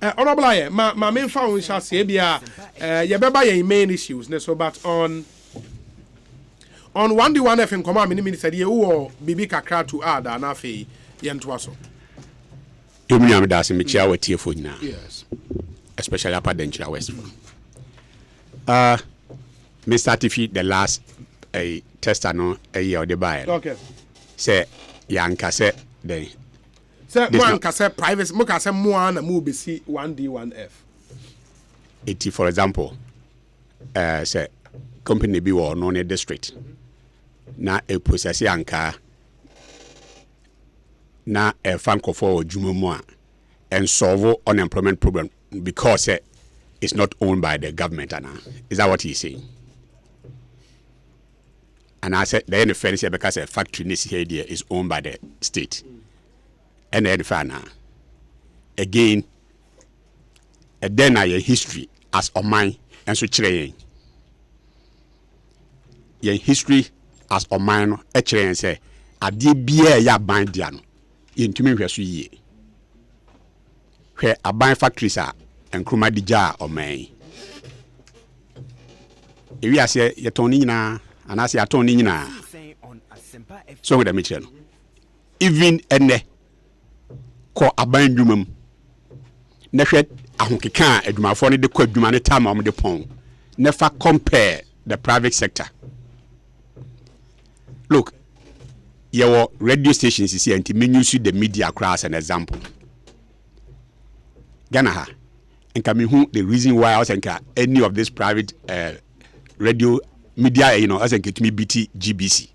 Honorable Aye, my main found shall say be your main issues, so but on 1D1 FM command minister ye or bibi kakra to add an afi yentwaso. You mean that's me chia with TFO now. Yes. Especially upper Denchira West. Me certify the last a tester no a year the buy. Okay. Say yanka say then. Say one can say private mo can say mo na mo be see 1D1F. It for example say company be or no district. Na a process yanka na a franco for Jumumwa and solve unemployment problem because it's not owned by the government. Is that what he's saying? And I said, the fairness because a factory in this area is owned by the state. And then now, again, then I history as of mine and so train. Your history as of mine, a train say, I did be a bind diano into me where ye. Where a bind factories are and Kruma Dija or May. If you say, you're Tony na. And I say, I told you now. So with the Mitchell. Even ene ko abandumum. Never ahukika eduma for the kwa dumane time on the pong. Never compare the private sector. Look, your radio stations is here and use the media across an example. Ghana and can who the reason why I was any of this private radio media, as I get me BT GBC.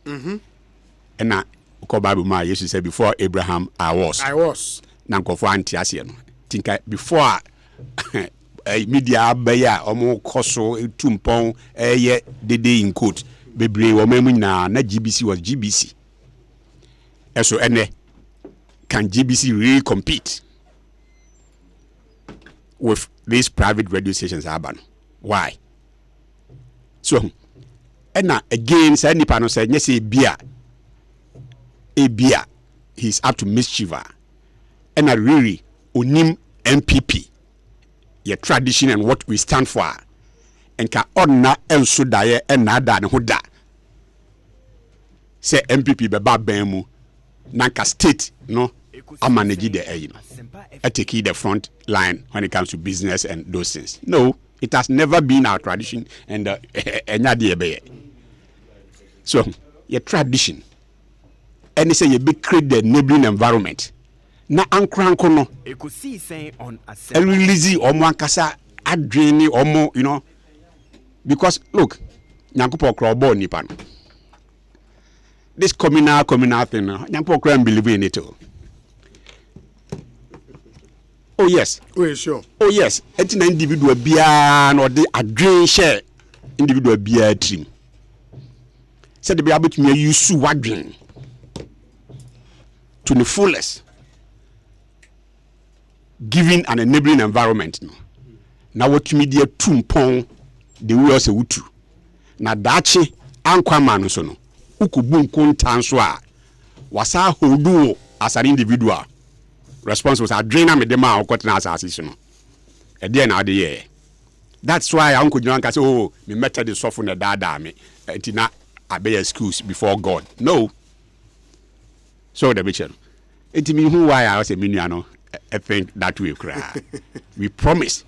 And now, Bible ma used to say before Abraham I was. Nanko for Antiasian. Think before media baya omo koso tumpon ye dede in quote bebre wo memu na GBC was GBC. So can GBC really compete with these private radio stations urban? Why? So, and now again, say nipa no say yes, a beer, he's up to mischief. And I really unim MPP, your tradition and what we stand for, and ka onna and so die and nada and hoda. Say MPP beba bemu, nanka state no, I manage the aim. I take the front line when it comes to business and those things. No. It has never been our tradition, and so your tradition, and they say you be create the enabling environment. Na ankranko no. Ekosiisen on and release omo ankasa adwene omo, because look, nyankopo crowbo nipa no. This communal thing, nyankopo crowd believe in it too. Oh yes. Oh sure. Oh yes. Etina individual bia no de adwen share individual bia trim. Said the be able to use wadwen to the fullest, giving an enabling environment. Now what media tumpon the way also wutu. Na dachi ankwama no so no. Ukubun kontan so a wasa hodu as an individual. Response was a drainer me dema or cotton as assassin. And then I the that's why Uncle John can say, oh, me met the soften the dada me. Tina I be excuse before God. No. So the bitch. It mean who I was a miniano. I think that we cry. We promise.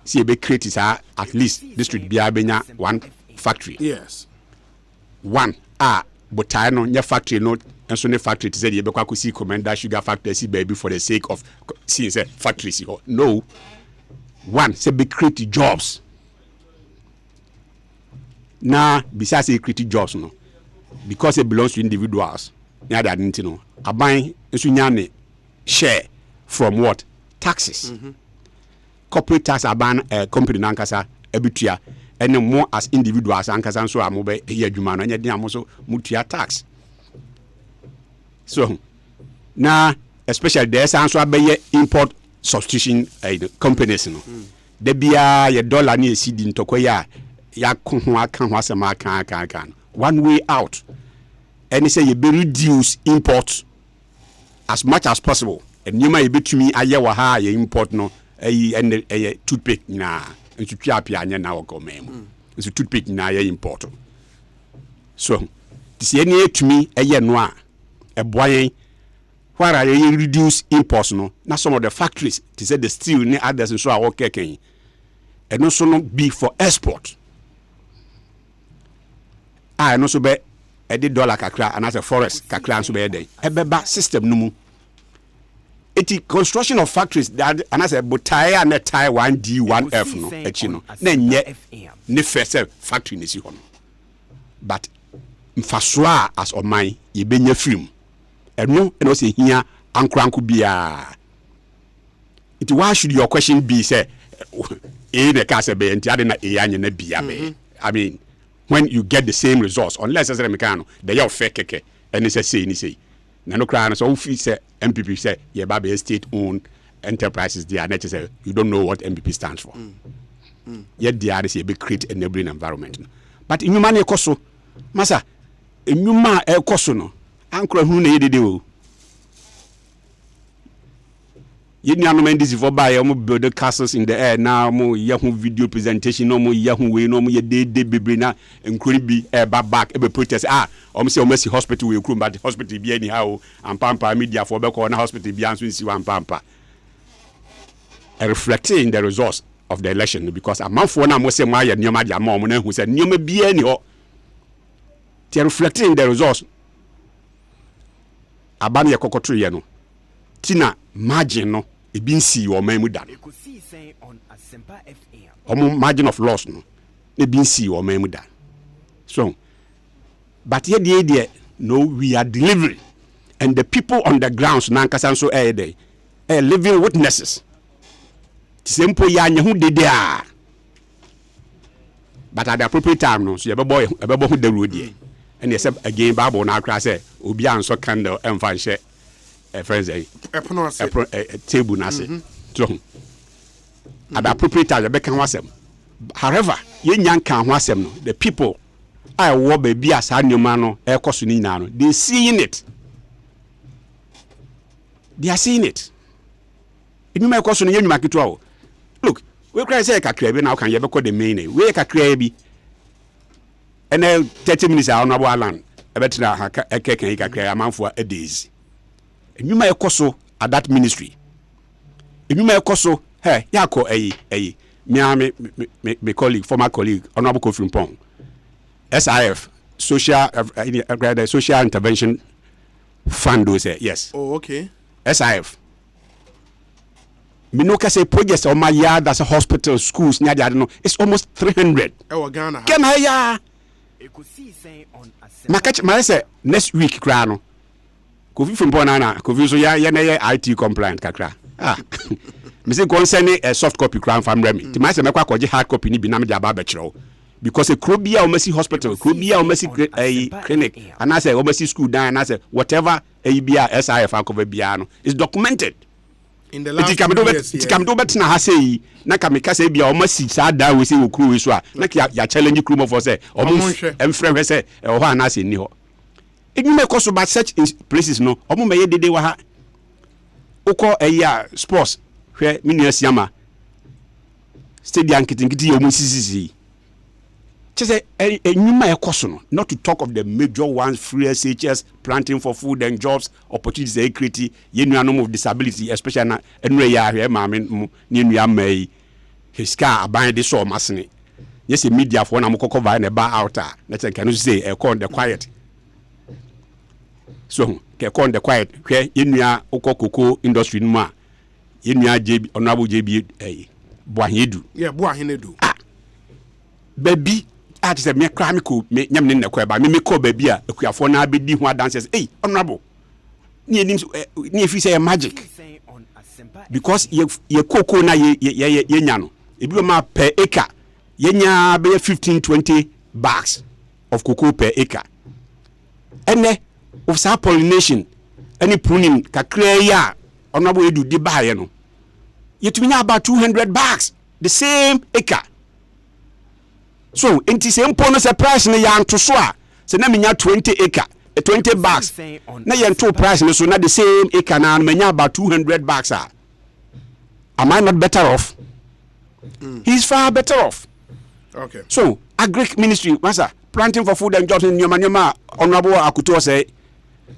See a big critics at least district Biabenya one factory. Yes. One but I know your factory not. And so the factory said you be see commander sugar factory see baby for the sake of seeing factories. No. One, say be create jobs. Now, besides say create jobs, no, because it belongs to individuals. Yeah, that didn't know. A buying share from what? Taxes. Corporate tax ban company nankasa ebutia and more as individuals ankasa so amobe here jumano and yet also mutia tax. So now, especially there's also a import substitution companies. There be a dollar near seeding to koya ya kan. One way out, and they say you be reduce imports as much as possible nneɛma yɛbɛtumi ayɛ wɔ ha yɛ import no ɛyi ɛyɛ toothpick nyinaa nso twa apia anyɛ na wɔ kɔman mu nso toothpick nyinaa yɛ import so tisi ɛni yɛtumi ɛyɛ no a ɛboa yɛn where yɛ reduce imports no na some of the factories to say the steel ne others nso a wɔkɛkɛn ɛno nso no be for export ɛno nso bɛ ɛde dollar kakra anaasɛ forest kakra nso bɛyɛ dɛn ɛbɛba system no mu eti construction of factories that anaasɛ botae a ne tie 1D 1F no akyi no na nyɛ ne fɛ factory ne si hɔ no but mfasoɔ a as ɔman yɛbɛnya firim ɛno ɛna ɔsɛ hia ankoranko biara eti why should your question be say the case be nti ade na anya na bia be I mean when you get the same results unless as a mechanic they are fake keke and say ni say na no cry so fi say MPP say ye ba be state owned enterprises they are not say you don't know what MPP stands for yet they are say be create a enabling environment but inuma na ekoso masa enuma ekoso no ankora hu na yedede o yɛnuanom ndc for buy omo build castles in the air now omo yɛho video presentation omo yɛho we no omo yɛ dede bebre na nkuri bi eba back ebe protest omo say omo si hospital we krum but hospital bi ani ha o ampampa media for be call na hospital bi anso nsi ampampa reflecting the results of the election because amanfo na mo say mo ayɛ nneɛma de ama omo na hu say nneɛma bi ani ho they reflecting the results aban yɛ kokoto yɛ no tina margin no ebi nsi o man mu da omo margin of loss no ebi nsi o man mu da so but here the no we are delivering and the people on the grounds na nkasa so dey living witnesses tisempo ya anya hu dede a but at the appropriate time no so ebebo hu da road and yes again bible na akra say obi anso candle emfa nhye friends table na say so at the appropriate time be kan wasem however ye nyan kan ho asem no the people I wo ba bi asa nyoma no e koso ni nyina no they seeing it enuma e koso no ye nyuma keto o look we cry say kakra bi na kan ye be ko the main we kakra bi and 30 minutes honorable land ebetina ekeken kakra amanfo a days enuma ekoso at that ministry enuma ekoso yako me colleague former colleague honorable Kofi Mpong SIF social intervention fund do say yes okay SIF me no can say projects on my yard that's a hospital schools near the no it's almost 300 Ghana ya my say next week kra no Kofi from Bonana Kofi so ya IT compliant kakra me say concerning a soft copy crown from Remy ti my say me kwa koje hard copy ni bi na me aba be kire because a krobia o mesi hospital krobia o mesi clinic and I say o mesi school down and I say whatever ABR SIF akover bia no is documented in the last years it come do betina ha say na ka me ka say bia o mesi sa da we say wo kru we so a na ya challenge crew for say o mo emfrɛ hwe say o ho ana say ni ho you make us about such places no omo meye dede wa ha ukọ sports hwe minua siama stadium kitingiti yo mu sisisi chese enyuma ekoso no not to talk of the major ones free SHS planting for food and jobs opportunities they create yenuanom of disability especially na enure ya hwe maame ne nua mai hiska aban de so masene yes media for na mokoko va na ba out na chenka no say e call the quiet so ke kon the quiet hwe yenua okokoko industry no a yenua JB honorable JB boahedu boahedu baby at say me kra me ko me nyam ne nakwa ba me ko baby a akuafo na abedi ho adances honorable ni enim ni efi say magic because ye koko na ye nya no ebi ma per acre ye nya be 15-20 bags of cocoa per acre ene of sa pollination any pruning kakra ya honorable edu di bae no yetumi nya about 200 bags the same acre so enti se mpo no se price ne ya nto so a se na menya 20 acre 20 bucks. Now you two price so not the same acre now many about 200 bucks. Am I not better off? He's far better off. Okay. So agric ministry, master, planting for food and jobs in Yama honorable Akuto say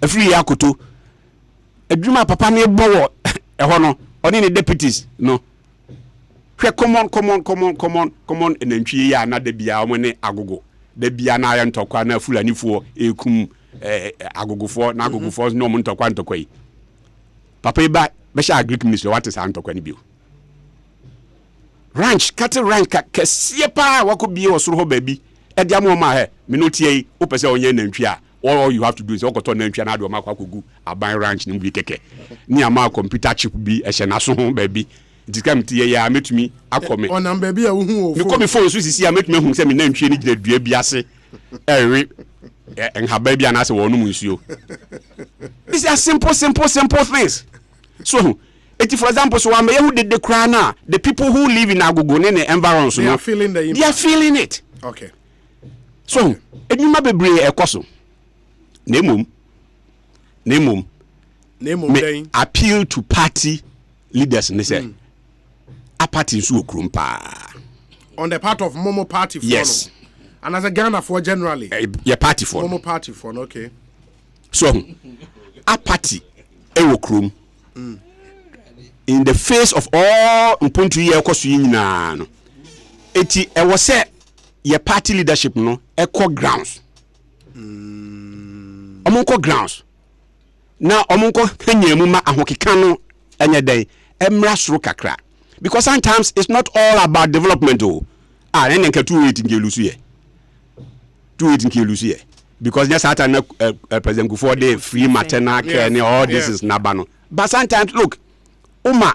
a free Akuto. A dreamer papa me bow a honor or any deputies. No. Come on, and then she are not the Bia when agogo. The Biana and Tokana full and for a cum agogo for Nagogo for no monto quanto quay. Papa back, Besha Greek ministry, what is Antoquani Bill? Ranch, cattle ranch, Casiepa, what could be or so baby. At Yamoma, Minotier, Opus on Yen and Chia. All you have to do is Okoton and Chanado Makaku, a buy ranch in Bikeke. Near my computer chip be a Shanason baby. It is coming to ya, met me, I come on, baby. You come before you see, I met me who sent me name change the Biase, and her baby and I say, one monsieur. These are simple things. So, for example, so I'm who did the crana, the people who live in Agogo in the environment, they are feeling the impact. They are feeling it. Okay. So, and you might be brave a costume. Nemum, appeal to party leaders, and they say, a party in Sukrumpa. On the part of Momo Party for yes. And as a Ghana for generally. Your party for Momo Party for okay. So, a party, Ewokrum. In the face of all Mpuntu ye Ekosiina no. Eti e was say your party leadership no echo grounds. Omonko grounds. Now omonko hanyemu ma ahokeka no enye den emra soro kakra. Because sometimes it's not all about development oh. Ah enen ka 218 ke lusu ye. 218 ke lusu ye. Because just at President Kufuor dey free maternal care and all this is nabano. But sometimes look Uma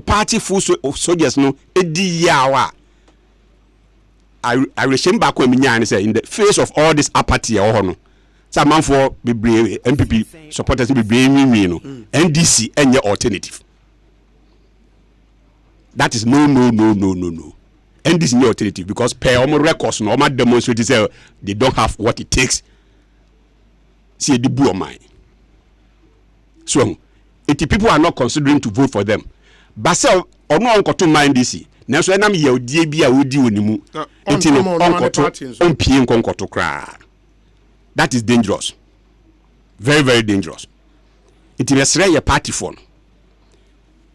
party full soldiers no edi yawa. I resume back when me say in the face of all this apathy or no. Some man for be brave MPP supporters be brave me no. NDC any alternative. That is no. NDC no alternative because per omo records no omo demonstrate say they don't have what it takes. See the blue mine. So if people are not considering to vote for them, but so or no uncle to mind this. Now so enam ye odie bi a odi onimu. Etino unko to cry. That is dangerous. Very, very dangerous. It is your party phone.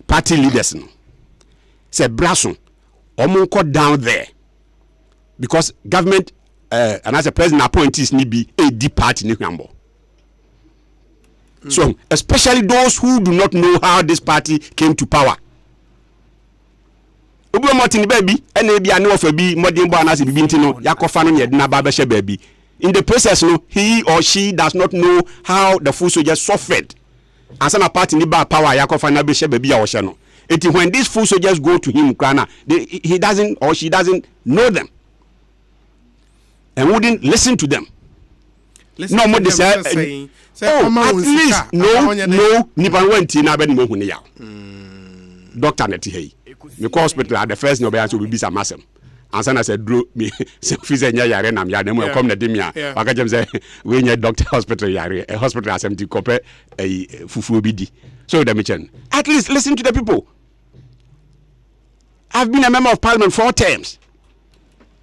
Party leaders no. Say brasso omunko down there. Because government and as a president appointees need be a deep party ni hambo. So, especially those who do not know how this party came to power. Obi Martin baby, and maybe I know of a be modern bonus in Bintino, Yakofano, Yedna Babasha baby. In the process, no, he or she does not know how the food soldiers suffered. And some party in the power, Yakofana Bisha baby or Shano. It is when these food soldiers go to him, Krana, he doesn't or she doesn't know them and wouldn't listen to them. Listen no more saying. At least no nipa wenti na be no hu ne yaw doctor na ti hey because hospital at the first no be answer we be some masem answer na say dro me say fize nya yare na ya dem come na dem ya waka jem say we nya doctor hospital yare hospital asem ti kope fufu bi di so dem chen at least listen to the people. I've been a member of parliament 4 terms.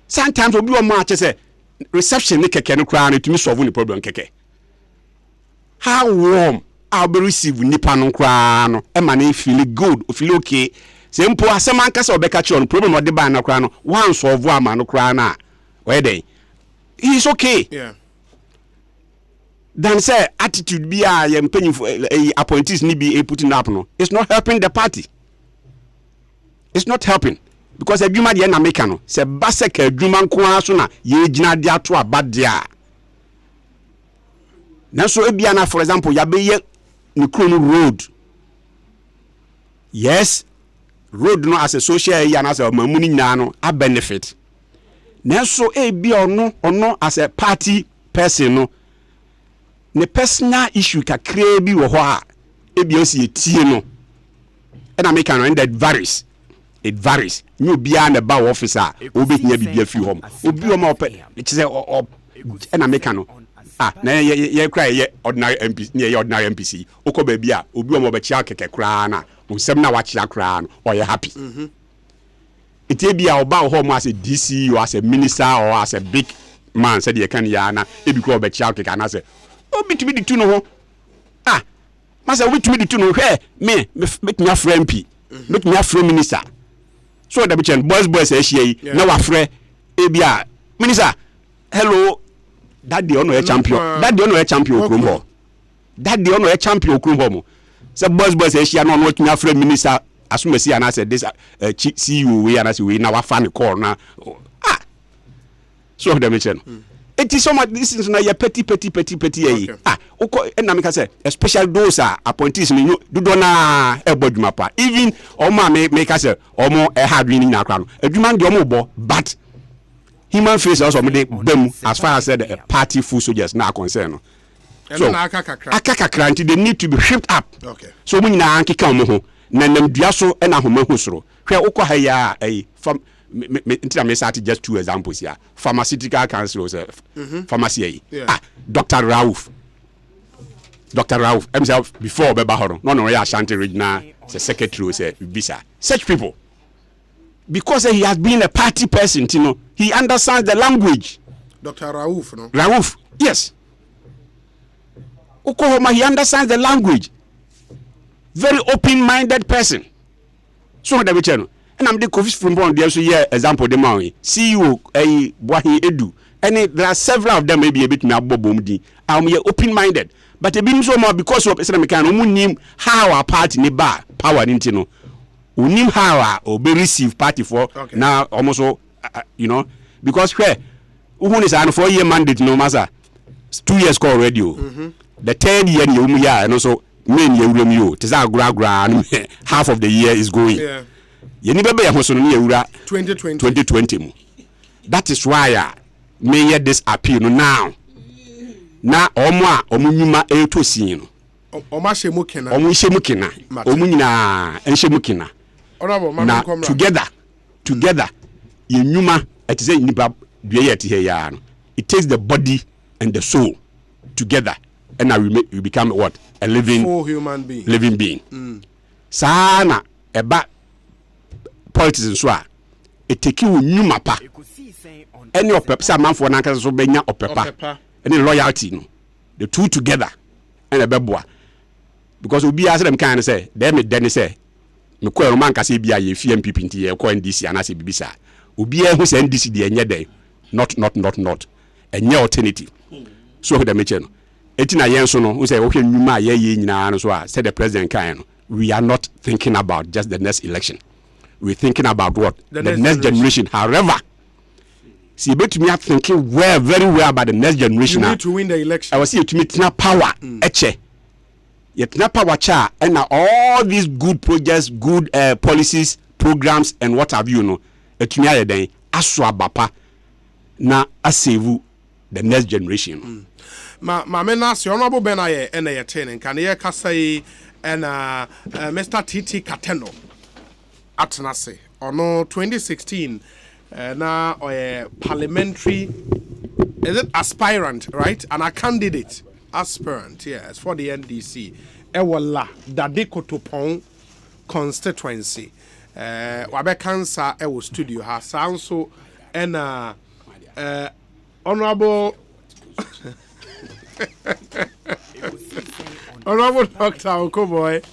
Sometimes obi o ma say reception ni keke no kra na to me solve the problem keke. How warm I'll be receive nipa no kra no e ma na feel good o feel okay say mpo asem ankasa obeka chi on problem of the ban no kra no one solve am no kra na where dey he's okay then say attitude be a ye mpanyin for appointees ni be putting up no it's not helping the party. It's not helping because adwuma de na make no say baseka adwuma nko aso na ye gina de ato abadia. Now, so Ebiana, for example, Yabeye Nikunu Road. Yes, road no as a social and as a mamuni nano a benefit. Now, so Ebi or no as a party person no. Ne personal issue ka krebi wo ho Ebi osi etie no. And I make an that varies. It varies. You be an about officer, obi nya bibia fi hom. Obi o ma ope. It is and I make an na ye cry ye ordinary MP ye ordinary MPC oko ba bia obi o mo be chia keke kra na nsem na wa chia kra no or you happy it be oba ho mo as a DC or as a minister or as a big man said you can ya na e bi ko be chia keke na say obi to be the two no ho masa obi to be the two no hwe me make me afra MP make me afra minister so that be chen boys e hie na wa frɛ e bia minister hello that the honor champion that the honor champion okrombo that the honor champion okrombo mo say boys e hia no no tumi afra minister asumasi ana say this CEO we ana say we na wa fa ne call na so that be chen it is so much this is na your petty oko na make say especially those appointees me do na e boduma pa even o ma make say o mo e hard winning na kra no adwuma de o mo bo but human face also me bem as far as the party full soldiers na concern no so akakakra until they need to be shipped up so we na ankeka mo ho na namdua so na homa hu soro hwe ukọ ha ya from me start just two examples here pharmaceutical council pharmacy Dr. Rauf himself before Beba Horo no ya Ashanti regional secretary say bisa such people because he has been a party person, you know, he understands the language. Dr. Rauf, no? Rauf, yes. Oklahoma, he understands the language. Very open-minded person. So that we channel. And I'm the coffee from Bond. There's a example the Maui. CEO, Wahi Edu. And there are several of them maybe a bit more bobomdi. I'm open-minded. But it being so more because of Islamic and how our party in the bar power into no. Unim how or be receive party for now almost you know because where who is an 4-year mandate no matter 2 years call radio the 3rd year you and also main you half of the year is going you never be 2020 that is why may this appeal now omunyuma eto sin no omashemukena omunyina enshemukena na together yenyuma etize nipa due yet here ya no it takes the body and the soul together and now we become what a living being sana eba politics so a it take you nyuma pa any opepsa manfo na nka so benya opepa any loyalty no the two together and a beboa because obi ask them kind say them then say me ko roman ka say bia ye fi MPP nti ye ko NDC ana say bibisa obi a hu say NDC de enye dey not enye alternative so ho dem eche no etina yen so no hu say wo hwe nwuma ye nyina no so a say the president kan no we are not thinking about just the next election we're thinking about what the next generation however see bet me thinking very well about the next generation. You need to win the election. I was here to meet power eche yet na power cha and all these good projects good policies programs and what have you know etumi aye den aso abapa na asave the next generation. Ma me na se honorable benaye ena ye ten kan ye kasai ena Mr. TT Kateno atnase ono 2016 na parliamentary is it aspirant right and a candidate aspirant yes for the NDC ewala dade kotopon constituency wabe cancer ewo studio ha sanso ena honorable honorable Dr. Okoboy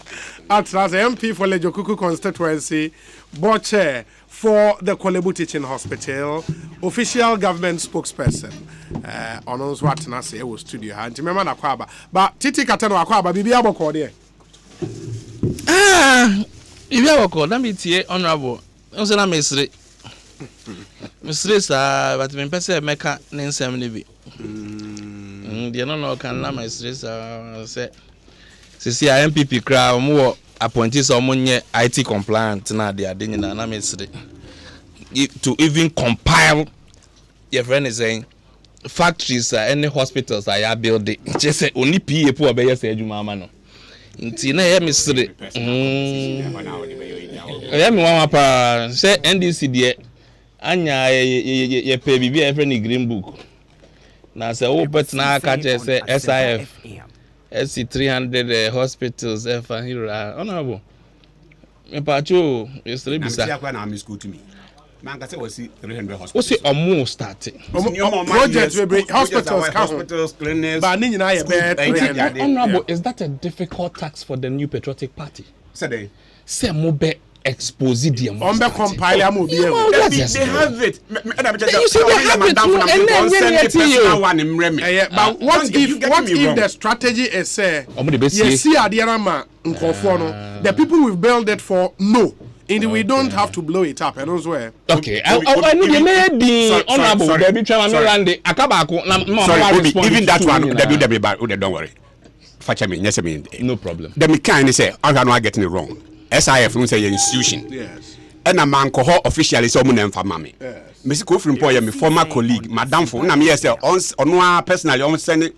at MP for Lejokuku constituency board chair for the Kolebu Teaching Hospital, official government spokesperson. On us what na say was studio. And remember na kwaba. But Titi Kateno akwaba bibi aboko there. Bibi aboko na me tie honorable. O say na mesre. Mesre sa but me pese meka ne nsem ne bi. Die no kan na mesre sa say sisi MPP kra mo appointees omonye IT compliant na de ade nyina na mesre to even compile your friend is saying factories any hospitals are building just say only PA po obeye say adwuma ama no nti na ye mesre ya mi wan pa say NDC de anya ye pe bibia e friend green book Now say oh but now catch say SIF SC 300 hospitals honorable me pacho is three bisa na am school to me man ka say we see 300 hospitals we say omo starting project we bring hospitals clinics but ni na ye be honorable is that a difficult task for the New Patriotic Party say mo be expose them on be compile am obi e they have it you see they have it but what if the strategy is say yes see ade na ma nkofo no the people we've built it for no and we don't have to blow it up and also okay I know the lady honorable there be try me rande akabako na even that one don't worry facha me yes me no problem the me kind say I no getting it wrong SIF no say institution yes and a man ko officially say omo na mfa mame Messi Kofi Mpo ya me former colleague madam for na me say ono personally on send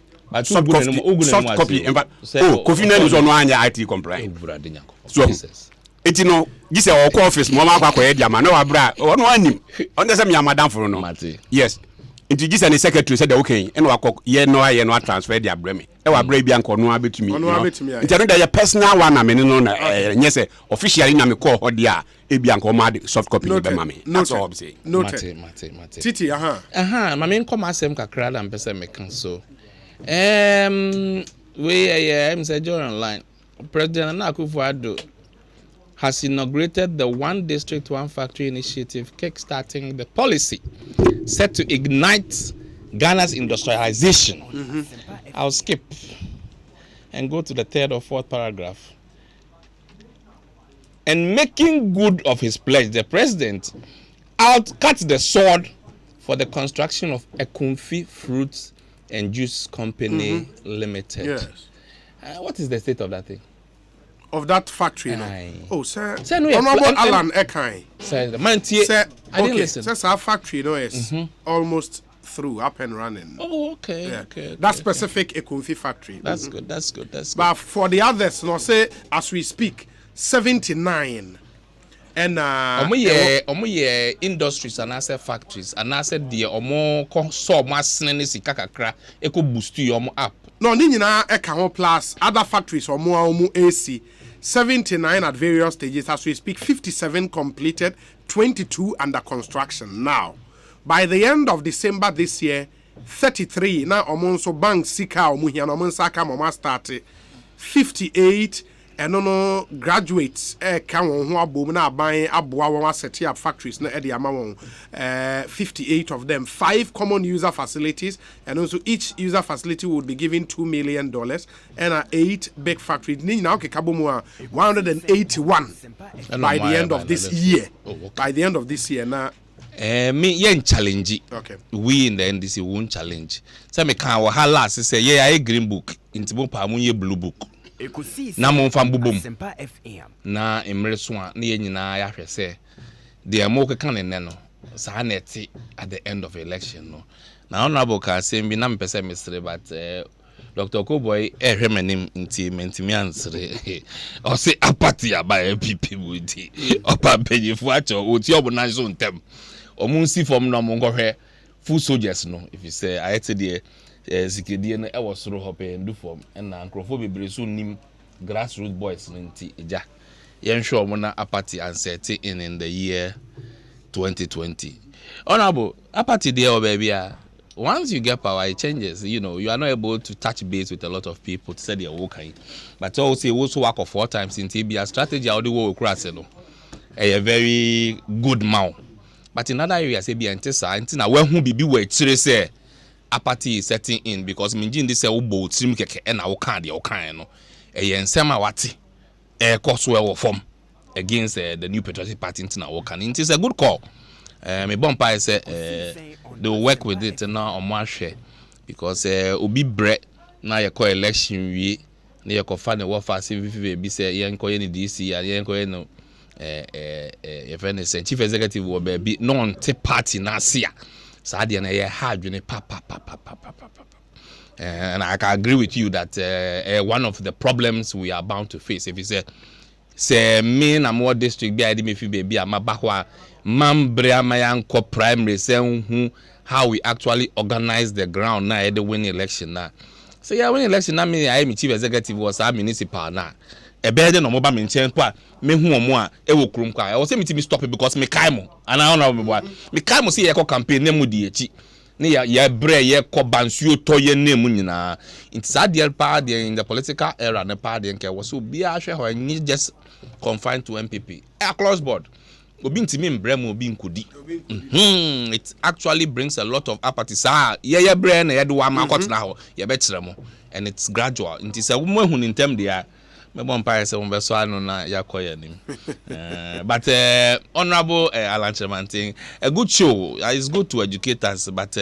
soft copy Kofi na is ono anya IT compliant so eti no gise o ko office mo ma akwa e dia ma na wa bra ono anim on say me madam for no yes enti gise ne secretary say the okay eno akọ ye no transfer dia bra me e wa bra bia nko no abetumi enti no dey personal one na me no na nyese officially na me call ho dia e bia nko ma soft copy be ma me that's all I'm saying mate titi ma me nko ma asem kakra da mpese me kan so we am say join online President Akufo-Addo has inaugurated the One District, One Factory initiative, kickstarting the policy set to ignite Ghana's industrialization. I'll skip and go to the third or fourth paragraph. And making good of his pledge, the president outcut the sword for the construction of Ekofisi Fruits and Juice Company Limited. yes What is the state of that thing? of that factory no oh sir no, honorable Alan Ekai sir the man tie I didn't listen sir our factory no is almost through up and running okay that specific Ekofisi factory that's good but for the others no say as we speak 79 and omo ye industries and asset factories and asset the omo ko so mo asene ne sika kakra e ko boost you omo up no ni nyina e ka ho plus other factories omo AC 79 at various stages as we speak 57 completed 22 under construction now by the end of December this year 33 na omo so bank sika omo hia no omo saka mo start 58 and no graduates kan won ho abom na aban aboa won set up factories na e dey ama won 58 of them 5 common user facilities and also each user facility would be given $2 million and 8 big factories ni na okeka bomu 181 by the end of this year by the end of this year na me yen challenge okay we in the NDC won't challenge say me kan wahala say yeah green book intibo pa mu ye blue book na mo mfa mbobom na emre so a na ye nyina ya hwese de mo keka ne no sa na eti at the end of election no na honorable ka say bi na mpese mesre but Dr. Koboy ehwemanim intimi ansere o say apathy aba PP budi opa bejifu acho oti obuna so ntem omunsi form no mo ngohwe full soldiers no if you say ayete de sikidie no e wo soro hope ndu form na nkrofo bebre so nim grassroots boys nti eja yen sure mo na apathy answer in the year 2020 honorable apathy there baby once you get power it changes you know you are not able to touch base with a lot of people to say they are okay but also work of 4 times in TB strategy how the work cross no a very good mouth but in other areas say be antisa na when who be we chire say apathy is setting in because minjin this say wo trim keke na wo kan de wo kan no e ensema wate e koso e wo form against the New Patriotic Party na wo kan it is a good call me bompa say they will work with it na omo ahwe because obi bre na ye call election wi na ye ko fa ne wo fa se bi say ye nko ye ni DC ya ye nko ye no even chief executive wo be non te party na sia so dey na ye hard ne pa and I can agree with you that one of the problems we are bound to face if you say say me na more district bi ade me fi baby amaba ho a mambrea mayanko primary say hu how we actually organize the ground na the win election na say yeah win election na me I am chief executive was a municipal na ebe de no mo ba me nchen kwa me hu omo a e wo krum kwa I was say me to stop it because me kai mo and I don't know me kai mo say ye ko campaign na mu di echi ne ya bre ye ko bansuo to ye na mu nyina it's sad dear pa in the political era na pa de nke was so bi a hwe ho ni just confined to MPP across board obi ntimi mbrem obi nkodi it actually brings a lot of apathy ye bre na ye do wa makot na ho ye be kire mo and it's gradual nti say wo mahu ni ntem dia me bon pa say wo be so anu na yakoye nim but honorable Alan Chemanting a good show it's good to educate us but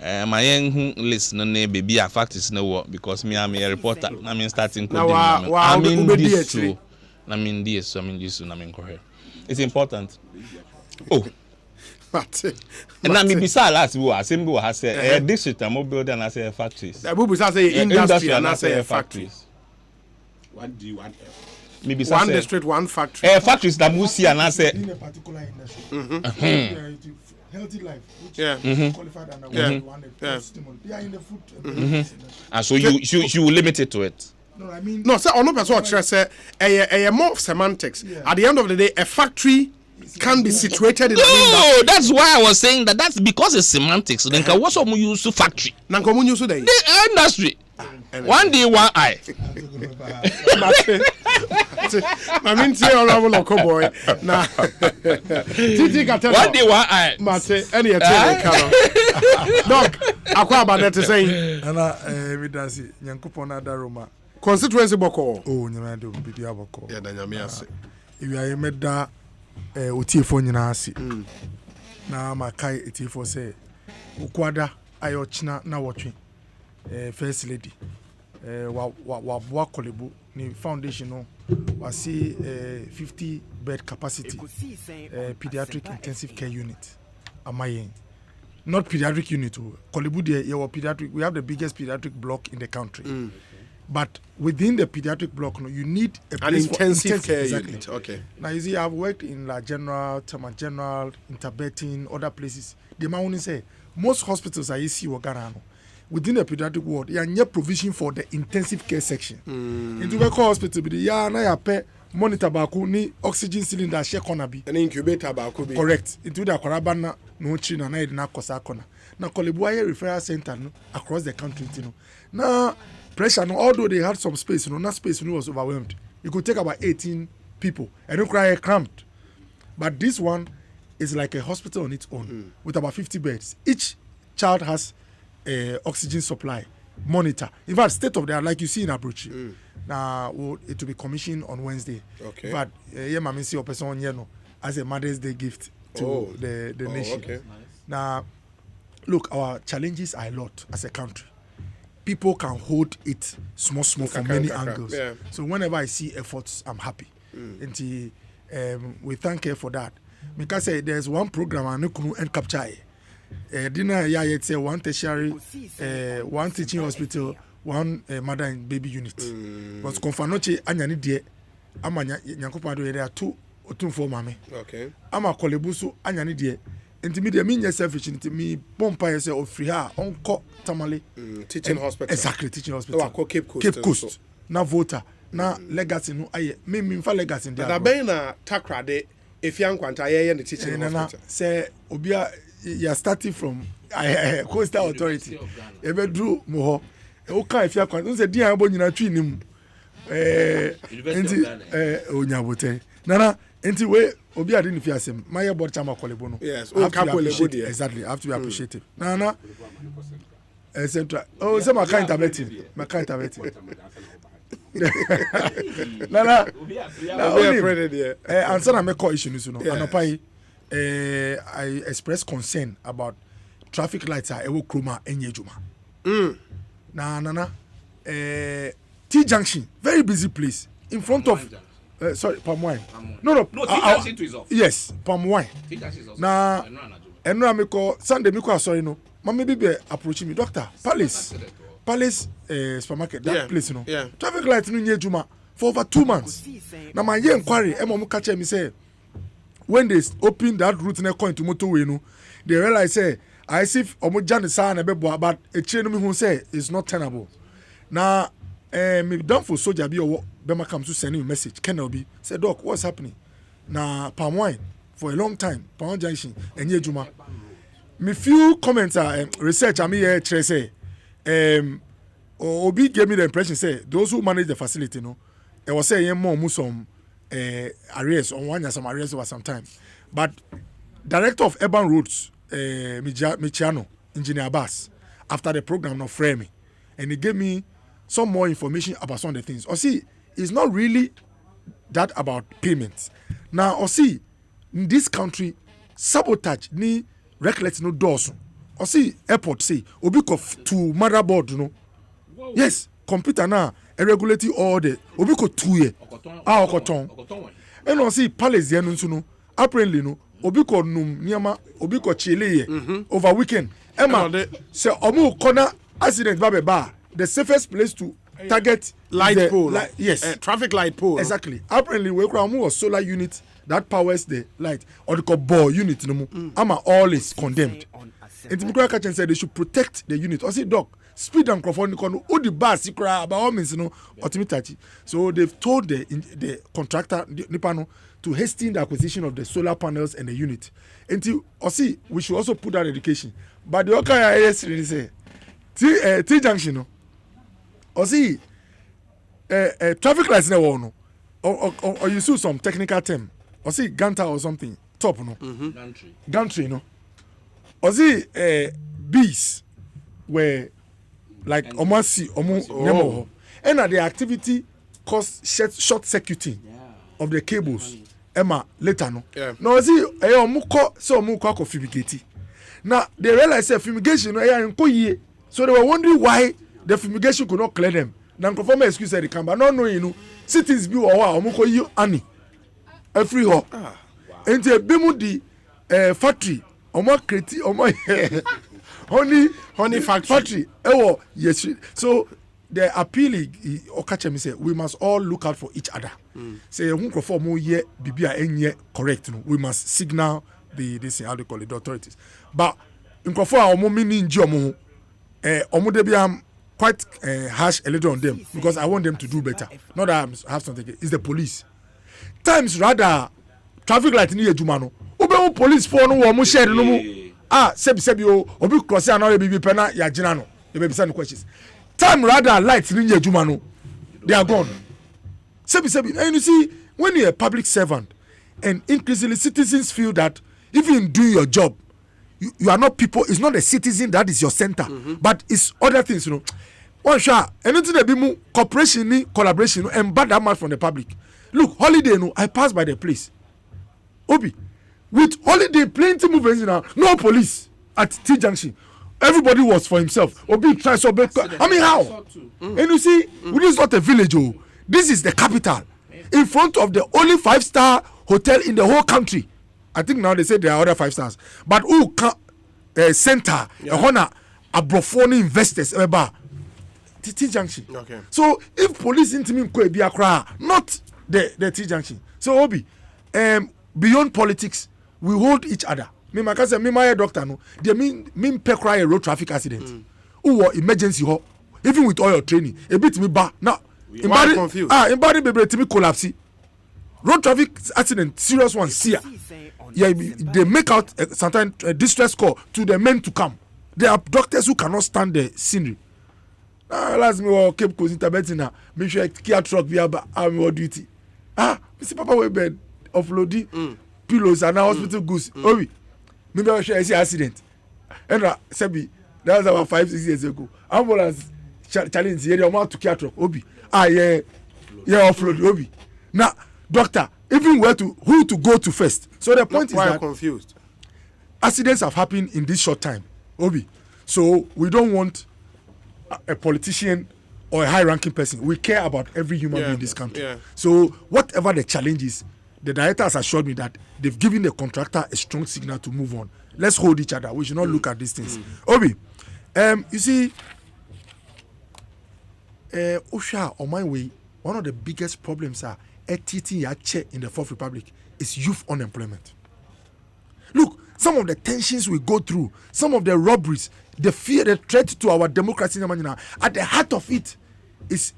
my young listen na baby a facts na wo because me am a reporter I mean starting coding I mean this show I mean this I mean this na me correct. It's important. Oh. But and na me bisa last we asem bi wa say district am build and say factories. We bisa say industry and say factories. What do you want? Me bisa one district, one factory. Factories that we see and say in a particular industry. Healthy life, which qualified under one stimulus. They are in the food industry. And so you will limit it to it. No, I mean no, sir, on no person say a more of semantics. At the end of the day, a factory can be situated in no, that's why I was saying that's because it's semantics. Then what's some use to factory? Nankomu use today. The industry. One day, one eye. I mean, say honorable local boy. Now, Titi Katelo. One day, one eye. Mate, any attention, Carol. Dog, akwa about that saying. Ana evidence Nyankopon Adaroma. Constituency boko. Oh, nyama do bidia boko. Yeah, da nyame ase. If you made that otiefo nyina ase. Na makai otiefo say ukwada ayochina na wotwe. First lady wa kolebu ni foundation no wa see 50 bed capacity pediatric intensive care unit amayen not pediatric unit kolebu there pediatric we have the biggest pediatric block in the country but within the pediatric block no you need an intensive care exactly. unit. Okay, Now you see I've worked in La General, Tama General, Interbetin, other places. The man only say most hospitals are EC or Ghana within the pediatric ward, you have provision for the intensive care section. Into the hospital, na ya pay monitor baku ni oxygen cylinder share corner bi. an incubator baku bi. Correct. Into the korabana no china na edina kosa corner. Na Kolebuaye referral center no across the country no. Now pressure no although they had some space no, not space no was overwhelmed. You could take about 18 people and don't cry cramped. But this one is like a hospital on its own with about 50 beds. Each child has oxygen supply monitor. In fact, state of the art, like you see in Abuchi. Now it will be commissioned on Wednesday. Okay. But yeah, mami see your person here no as a Mother's Day gift to the nation. Okay. Now, look, our challenges are a lot as a country. People can hold it small from many angles. Yeah. So whenever I see efforts, I'm happy. And we thank her for that. Because there's one program I know and capture. Dinner it's one tertiary, one teaching hospital, one mother and baby unit. But confanoche anyani die amanya nyankopado there are two for mame. Okay. Ama kolebusu anyani die. Intermediate mean selfish into me bompa say of free her onko tamale Teaching hospital. Exactly, teaching hospital. Oh, Cape Coast. Cape Coast. Na voter. Na legacy no aye. Me fa legacy there. That be na takrade if yan kwanta ye the teaching hospital. Say obia you are starting from coastal authority. Ebe dru mo ho. O kan if you kwanta say dia abo nyina twi nim. Enti onyabote. Nana enti we obi ade ni fi asem. My board chama kolebo no. Yes, o ka kolebo there. Exactly. I have to be appreciative. Nana central. Oh, say my kind interbeting. My kind interbeting. Nana. Answer na me call issue no. Anopai I express concern about traffic lights are ewo chroma enyejuma. Nana T junction, very busy place in front of palm wine. No, T junction is off. Yes, palm wine. T junction is off. Na enra me call Sunday me call sorry no. Mama be approaching me doctor. Palace supermarket that place no. Yeah. Traffic light no nyejuma for over 2 months. Now my inquiry, Emo catch me say when they open that route na coin to motorway no, they realize say I see omo jan the sign but a chain me who say it's not tenable. Now me done for soldier be or Bema comes to send me a message. Can be say doc what's happening? Now palm wine for a long time, palm junction and ye juma. Me few comments are research I mean here say Obi gave me the impression say those who manage the facility no it was saying more some arrears on one year some arrears over some time. But director of urban roads Michiano engineer Abbas after the program no frame me and he gave me some more information about some of the things. Or see, it's not really that about payments. Now, or see, in this country, sabotage ni reckless no doors. Or see, airport say, obiko to motherboard, you know. Whoa. Yes, computer now, regulating all the obiko 2 year. Okoton. And or see, palace there no, apparently no, obiko num niama, obiko chile over weekend. Emma, say omu corner accident babe bar. The safest place to target light pole. Yes, traffic light pole. Exactly. Apparently, we was solar unit that powers the light or the ball unit. No more. All is condemned. And the Kitchen said they should protect the unit. I say, doc, speed and microphone. All the bars about all means, ultimately. So they've told the contractor Nipano to hasten the acquisition of the solar panels and the unit. Until we should also put that education. But the OKIS really say T junction no. Or see, traffic lights never no, or you use some technical term, or see Ganta or something top no, gantry no, or see bees where like omasi nemo, and the activity cause short circuiting of the cables. Emma later no, no see muko so muko fumigate. Now they realize that fumigation no so they were wondering why the fumigation could not clear them. Now, conform excuse they come, but not knowing cities be or omuko you ani every ho. And the bemu di factory omo kreti omo honey factory. Yes. So the appeal or catch me say we must all look out for each other. Say who conform mo ye bibia enye correct no. We must signal the how they call it the authorities. But in conform omo mini nji omo omo de bi quite harsh a little on them because I want them to do better. Not that I have something. It's the police. Times rather traffic light ni ejuma no. Ube police for no wo mo share no mu. Sebi o obi cross an bibi pena ya gina no. You be send questions. Time rather light ni ejuma no. They are gone. Sebi and you see when you're a public servant and increasingly citizens feel that even doing your job you are not people, it's not a citizen that is your center, but it's other things, you know. One shot, anything that be more cooperation, collaboration, and bad that much from the public. Look, holiday, no, I passed by the place. Obi, with holiday, plenty movements now, no police at T Junction. Everybody was for himself. Obi tries to I mean, how? And you see, this is not a village, oh. This is the capital. In front of the only 5-star hotel in the whole country. I think now they say there are other 5 stars, but who can center a abrofone investors about T Junction. Okay. So if police intimate could be a cry, not the T Junction. So Obi, beyond politics, we hold each other. Me my cousin, me my doctor no. They mean pe cry a road traffic accident. Or emergency ho. Even with all your training, a bit me ba now. Why confused? Embody baby to me collapse. Road traffic accident, serious one. See yeah, they make out sometimes a distress call to the men to come. There are doctors who cannot stand the scenery. Last me or keep cause interbetina. Make sure care truck be on duty. Mr. Papa we bed offloading pillows and now hospital goods. Obi, maybe I share see accident. And Sebi, that was about 5-6 years ago. Ambulance challenge here. They want to care truck. Obi, yeah, offload. Obi, now doctor. Even who to go to first. So the point is that confused. Accidents have happened in this short time, Obi. So we don't want a politician or a high-ranking person. We care about every human being in this country. Yeah. So whatever the challenge is, the director has assured me that they've given the contractor a strong signal to move on. Let's hold each other. We should not look at these things. Obi, you see, Osha on my way one of the biggest problems are in the Fourth Republic is youth unemployment. Look, some of the tensions we go through, some of the robberies, the fear, the threat to our democracy, at the heart of it is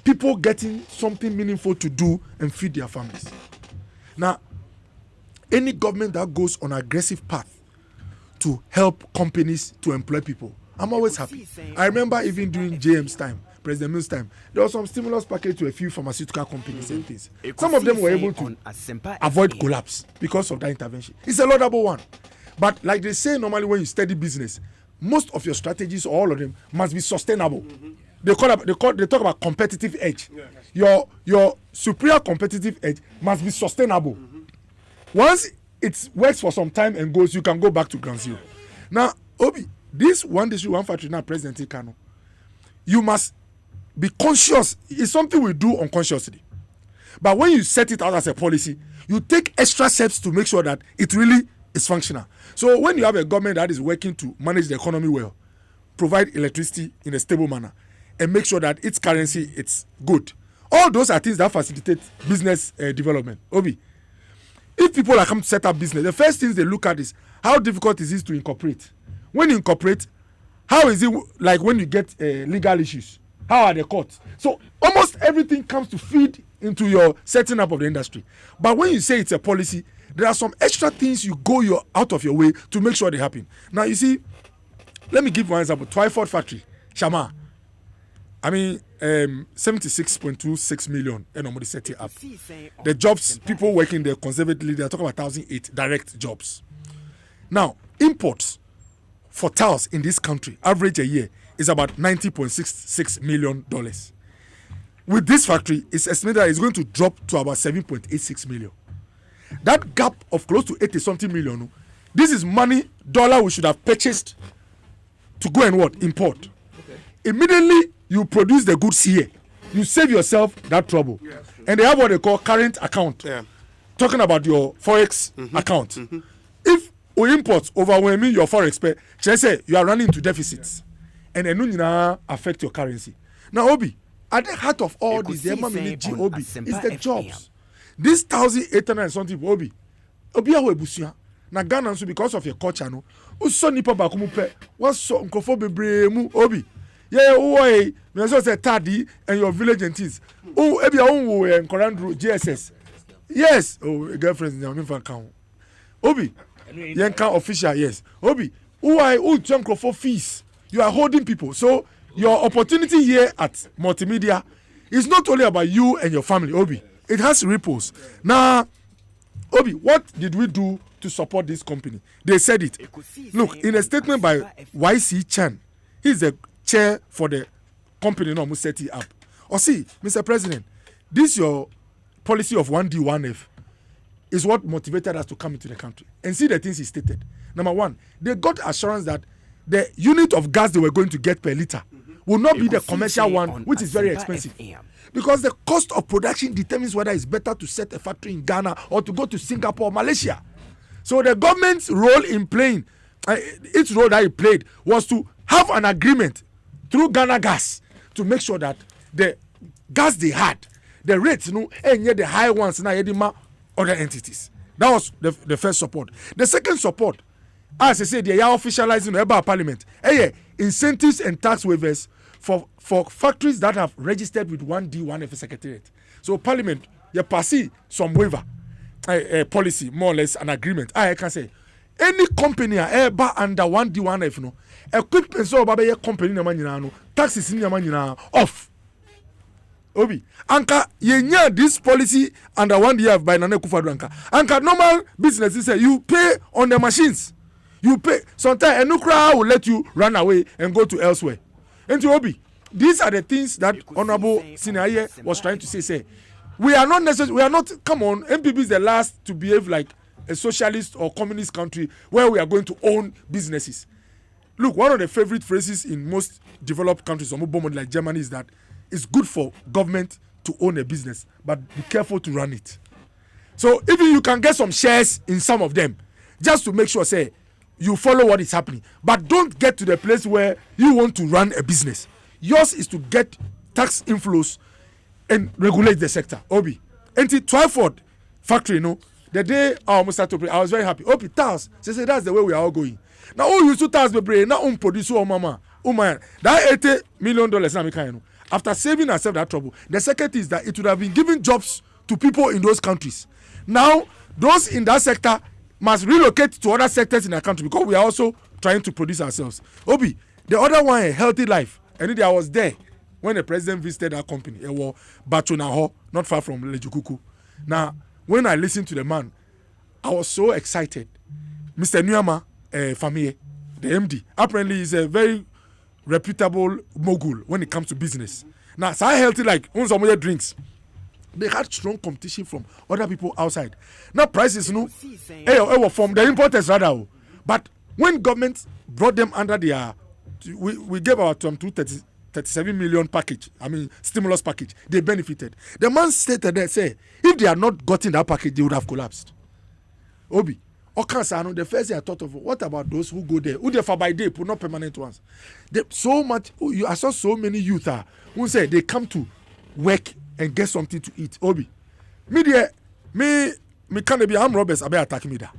people getting something meaningful to do and feed their families. Now, any government that goes on an aggressive path to help companies to employ people, I'm always happy. I remember even during JM's time, President Mills' time, there was some stimulus package to a few pharmaceutical companies and things. Some of them were able to avoid collapse because of that intervention. It's a laudable one. But like they say normally when you study business, most of your strategies, or all of them, must be sustainable. They talk about competitive edge. Your superior competitive edge must be sustainable. Once it works for some time and goes, you can go back to ground zero. Now, Obi, this one district, one factory now, President Kano, you must be conscious. It's something we do unconsciously. But when you set it out as a policy, you take extra steps to make sure that it really is functional. So when you have a government that is working to manage the economy well, provide electricity in a stable manner, and make sure that its currency is good, all those are things that facilitate business development. Obi, if people are come to set up business, the first things they look at is how difficult is it to incorporate. When you incorporate, how is it like when you get legal issues? How are the courts? So almost everything comes to feed into your setting up of the industry. But when you say it's a policy, there are some extra things you go out of your way to make sure they happen. Now you see, let me give one example. Twyford factory, Shama. I mean, 76.26 million and nobody set it up. The jobs, people working there conservatively, they are talking about 1,008 direct jobs. Now, imports for tiles in this country, average a year, is about $90.66 million. With this factory, it's estimated that it's going to drop to about 7.86 million. That gap of close to 80-something million, this is money, dollar we should have purchased to go and what? Import. Okay. Immediately, you produce the goods here. You save yourself that trouble. Yes, and they have what they call current account. Yeah. Talking about your forex account. If we import overwhelming your forex pay, say you are running into deficits. And then affect your currency. Now, Obi, at the heart of all this, the Obi is the jobs. This 1,800 and something, Obi awo ebusia. Na Ghana so because of your culture no. Uso nipa ba kumu pe. Waso nkofo bebre mu Obi. Yeah, me so say Tadi and your village and things. Oh, ebi wo Nkorandro GSS. Yes, girlfriends na me fan kan. Obi, yenka official, yes. Obi, who chunk for fees. You are holding people. So your opportunity here at Multimedia is not only about you and your family, Obi. It has ripples. Now, Obi, what did we do to support this company? They said it. Look, in a statement by YC Chan, he's the chair for the company now, set it up. Or see, Mr. President, this your policy of 1D, 1F is what motivated us to come into the country. And see the things he stated. Number one, they got assurance that the unit of gas they were going to get per liter will not be the commercial one, which is very expensive. Because the cost of production determines whether it's better to set a factory in Ghana or to go to Singapore or Malaysia. So the government's role in playing, its role that it played was to have an agreement through Ghana Gas to make sure that the gas they had, the rates, and yet the high ones, other entities. That was the first support. The second support, as I said, they are officializing the Parliament. Incentives and tax waivers for factories that have registered with 1D, 1F Secretariat. So Parliament, you pass some waiver policy, more or less an agreement. I can say any company under 1D, 1F, equipment so baby company taxes off. Obi, anka yenya this policy under 1D by Nana Akufo-Addo anka normal businesses say you pay on the machines. You pay. Sometimes a new crowd will let you run away and go to elsewhere. And to Obi, these are the things that Honorable Sinaye was trying to say. We are not necessarily, we are not, come on, MPP is the last to behave like a socialist or communist country where we are going to own businesses. Look, one of the favorite phrases in most developed countries, like Germany, is that it's good for government to own a business, but be careful to run it. So even you can get some shares in some of them, just to make sure, say, you follow what is happening, but don't get to the place where you want to run a business. Yours is to get tax inflows and regulate the sector. Obi, and the Twyford factory, the day I almost started to operate, I was very happy. Obi, TAS, they say that's the way we are all going. Now, who used to TAS be brave, now produce mama. Oh man, that $80 million, after saving ourselves that trouble, the second is that it would have been giving jobs to people in those countries. Now, those in that sector must relocate to other sectors in our country because we are also trying to produce ourselves. Obi, the other one, a healthy life. And I was there when the president visited our company. It was Batunaho, not far from Lejukuku. Now, when I listened to the man, I was so excited. Mr. Nyama Famie, the MD, apparently is a very reputable mogul when it comes to business. Now, so healthy like when somebody drinks, they had strong competition from other people outside. Now prices, from the importers rather. But when government brought them under their, we gave our 237 million package. I mean stimulus package. They benefited. The man stated there, say, if they had not gotten that package, they would have collapsed. Obi. The first thing I thought of, what about those who go there? Who there for by day, put not permanent ones. So much, I saw so many youth who say they come to work and get something to eat. Obi, me can't be armed robbers. I be attack me there.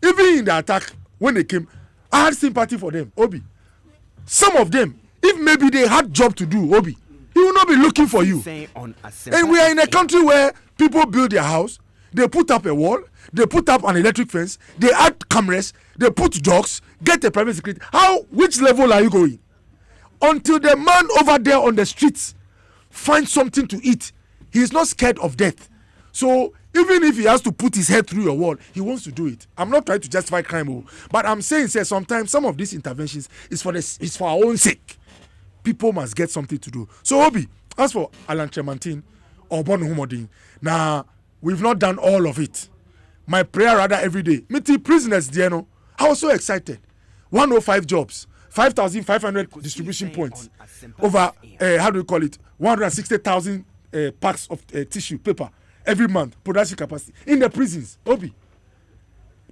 Even in the attack when they came, I had sympathy for them. Obi, some of them, if maybe they had job to do, Obi, he will not be looking for you. And we are in a country where people build their house, they put up a wall. They put up an electric fence. They add cameras. They put dogs. Get a private security. Which level are you going? Until the man over there on the streets finds something to eat, he is not scared of death. So even if he has to put his head through your wall, he wants to do it. I'm not trying to justify crime, but I'm saying, sometimes some of these interventions is for our own sake. People must get something to do. So Obi, as for Alan Tremantin or Bono Humodin, now we've not done all of it. My prayer rather every day. Meeting prisoners, Diano. I was so excited. 105 jobs, 5,500 distribution points, over 160,000 packs of tissue paper every month. Production capacity in the prisons. Obi,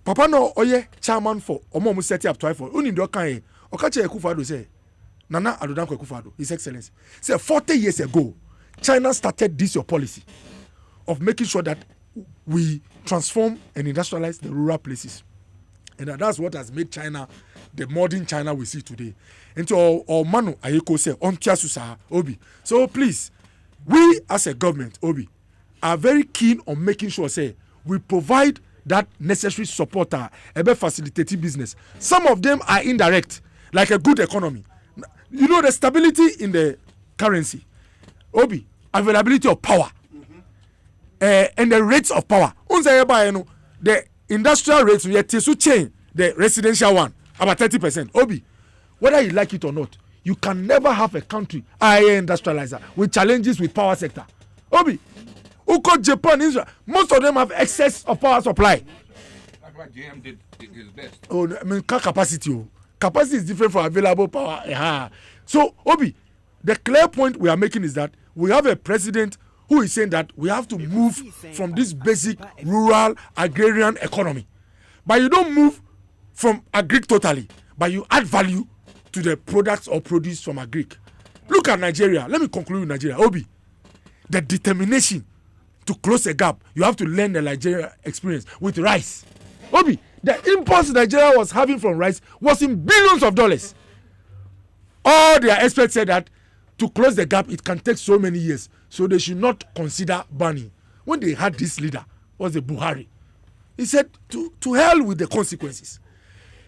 Papa no oye chairman for Omo set up Twyford. Uni do kan Okache Ekufado say Nana Adodanko Ekufado, His Excellency. Say 40 years ago, China started this your policy of making sure that we transform and industrialize the rural places, and that's what has made China the modern China we see today. Into all manu ayeko say on susa Obi. So please, we as a government, Obi, are very keen on making sure say we provide that necessary support facilitating business. Some of them are indirect, like a good economy. The stability in the currency, Obi, availability of power. And the rates of power. The industrial rates we to change the residential one about 30%. Obi, whether you like it or not, you can never have a country industrializer with challenges with power sector. Obi, Japan, Israel, most of them have excess of power supply. That's why GM did his best. I mean, capacity. Capacity is different from available power. So, Obi, the clear point we are making is that we have a president who is saying that we have to move from this basic rural agrarian economy. But you don't move from agric totally, but you add value to the products or produce from agric. Look at Nigeria. Let me conclude with Nigeria. Obi, the determination to close a gap, you have to learn the Nigeria experience with rice. Obi, the imports Nigeria was having from rice was in billions of dollars. All their experts said that to close the gap, it can take so many years. So they should not consider banning. When they had this leader, was the Buhari. He said, to hell with the consequences.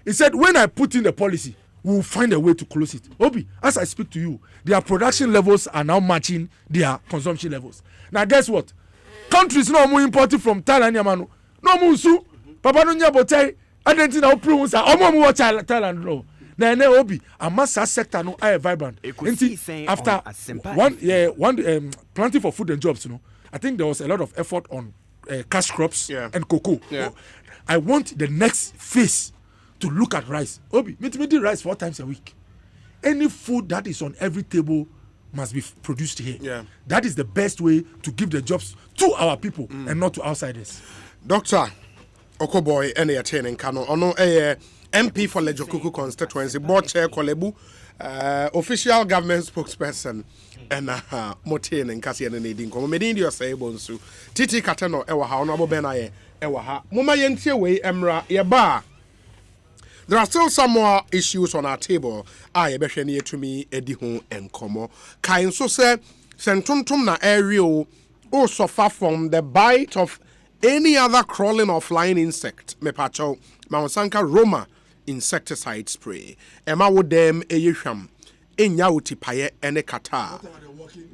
He said, when I put in the policy, we will find a way to close it. Obi, as I speak to you, their production levels are now matching their consumption levels. Now guess what? Countries no more imported from Thailand, Yamano. No more su. Papa no nyabotai. Argentina oprunsa. Omo mo Thailand no. Na Obi, amasa sector no are vibrant. After one planting for food and jobs, I think there was a lot of effort on cash crops and cocoa. Yeah. I want the next phase to look at rice. Obi, me rice 4 times a week. Any food that is on every table must be produced here. Yeah. That is the best way to give the jobs to our people and not to outsiders. Dr. Okoboy, any attaining Kano, MP for Lejokuku constituency, board chair Kolebu, official government spokesperson and Motin and Cassian and Nadine Como Medidio say bonsu. Titi Kateno ewa ha honorable benaye ewa ha. Muma yentie we emra yeba. There are still some more issues on our table. I ebehwe ne yetumi edi ho enkomo. Kai nso se sentuntum na area o suffer from the bite of any other crawling or flying insect. Mepacho Mawansanka Roma insecticide spray. Emma wo dem eyehwam. Enya uti paye ene kata. The walking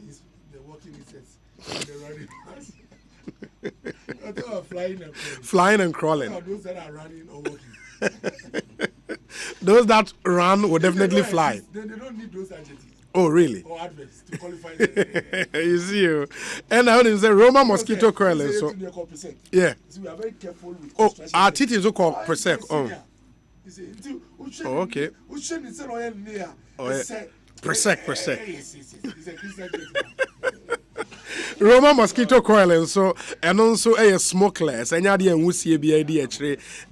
insects. They're running fast. They are flying and crawling. Flying and crawling. Those that are running or walking. Those that run will definitely fly. Then they don't need those adjectives. Oh, really? Or adverbs to qualify them. You see you. And I would say Roma mosquito coil. So yeah. So we are very careful with oh, our teeth is called Persec. Oh. Oh, okay. Oh, yeah. Persec. Roma mosquito coil and so and also a smokeless. And yadi and wusi be idea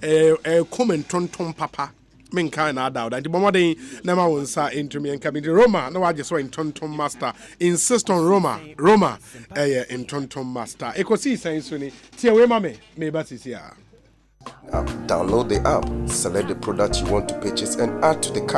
a common tonton papa. Men kind of doubt. And the moment they never won't say into me and come into Roma. No, I just saw in tonton master. Insist on Roma in tonton master. Ekosiisen Discusion. Tia we mame me basi here. Download the app, select the product you want to purchase, and add to the cart.